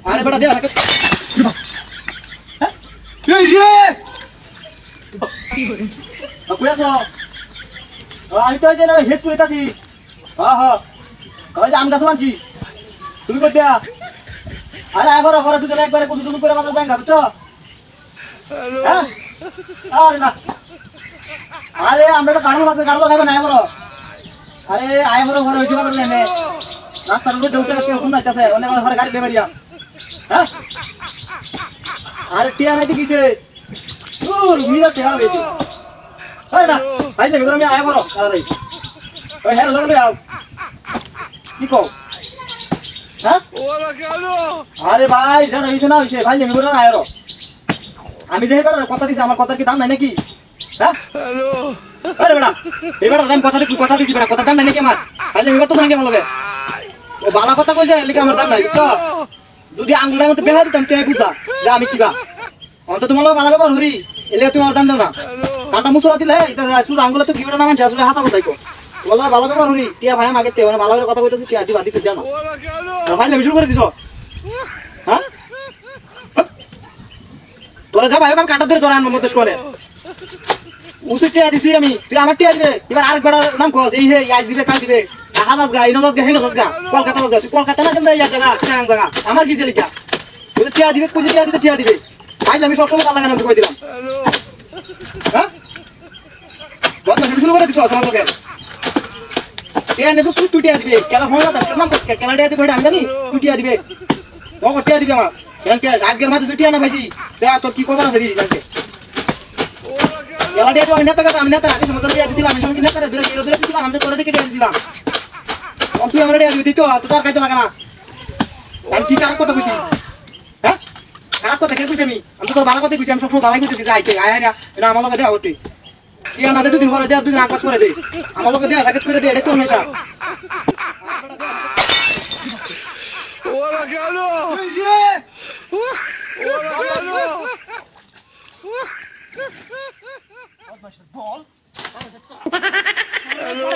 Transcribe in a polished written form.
আরে বেটা দে আমাকে এই রে কি করে কই আছো আমি তো এই যে হেস কইতাছি হ্যাঁ হ্যাঁ কই আম গাছ আনছি তুমি কই দিয়া আরে আবার আবার দুজন একবারে কুচু টুকু করে মাথা ভাঙা বুঝছো হ্যাঁ আরে না আরে আমরা তো কাড়ো মাছ কাড়ো খাইবা না আমারো আরে আয় বড় ঘর হইছে বাদল নেমে রাস্তার উপরে ঢুকছে আজকে ফোন নাইতাছে অনেক ঘরে গাড়ি বেমারিয়া হ্যাঁ আরে টিয়া নাইতে কিছে দূর মিরা টিয়া বেশি আরে না ভাই দেবে আমি আয় বড় তাড়াতাড়ি ওই হ্যাঁ লাগলে আও কি কও হ্যাঁ ওরা কেন আরে ভাই জানা হইছে না হইছে ভাই দেবে না আয়রো আমি যে কথা দিছি আমার কথার কি দাম নাই নাকি হ্যাঁ হ্যালো আরে বেটা এই বেটা আমি কথা দিছি বেটা কথা দাম নাই নাকি আমার ভাই দেবে তো নাকি আমার লগে ও বালা কথা কইছে লিখে আমার দাম নাই বুঝছো যদি আঙ্গুলের মধ্যে বেহা দিতাম তে বুঝবা যে আমি কিবা অন্ত তোমার লগে বালা ব্যবহার করি এলে তুমি আমার দাম দাও না কাটা মুসরা দিলে এটা শুধু আঙ্গুলে তো কিবা নাম আনছে আসলে হাসা কথাই কো তোমার লগে বালা ব্যবহার করি টিয়া ভাই আমাকে তে মানে বালা করে কথা কইতাছি টিয়া দিবা দিতে জানো ওরা কেন ভাই আমি শুরু করে দিছো হ্যাঁ তোরা যা ভাই আমি কাটা ধরে ধরে আনবো মধ্যে করে উসে টিয়া দিছি আমি তুই আমার টিয়া দিবে এবার আরেক বেটার নাম কস এই হে আজ দিবে কাল দিবে হাজার গা ইনো গা হেনো গা কলকাতা গা তুই কলকাতা না কেন ইয়া জায়গা চিটাং জায়গা আমার কি লিখা তুই টিয়া দিবে কুজি টিয়া দিতে টিয়া দিবে আজ আমি সবসময় কাল লাগানো কই দিলাম হ্যালো হ্যাঁ বদমাশ শুরু করে দিছো আমার লগে টিয়া নেছো তুই টিয়া দিবে কেলা ফোন না নাম কস কেলা টিয়া দিবে আমি জানি তুই টিয়া দিবে ও টিয়া দিবে আমার কেন কে আজকের মাঝে তুই টিয়া না ভাইছি দেখ তোর কি খবর আছে দিদি জানতে ওরা কেন কেলা টিয়া তো আমি নেতা আগে সময় টিয়া দিছিলাম আমি সময় নেতা ধরে ধরে দিছিলাম আমি তোরে দিকে টিয়া দিছিলাম তুই আমার টিয়া দিবি তো তোর কাছে লাগা না আমি কি কার কথা কইছি হ্যাঁ কার কথা কে কইছি আমি তো তোর ভালো কথা কইছি আমি সবসময় ভালো কইছি যে আইতে আয় না এটা আমার লগে দেয়া হতে টিয়া না দে দুদিন পরে দে দুদিন আকাশ করে দে আমার লগে দেয়া সাকেত করে দে এটা তো নেশা ওরা কেন এই রে ওরা কেন বল হ্যালো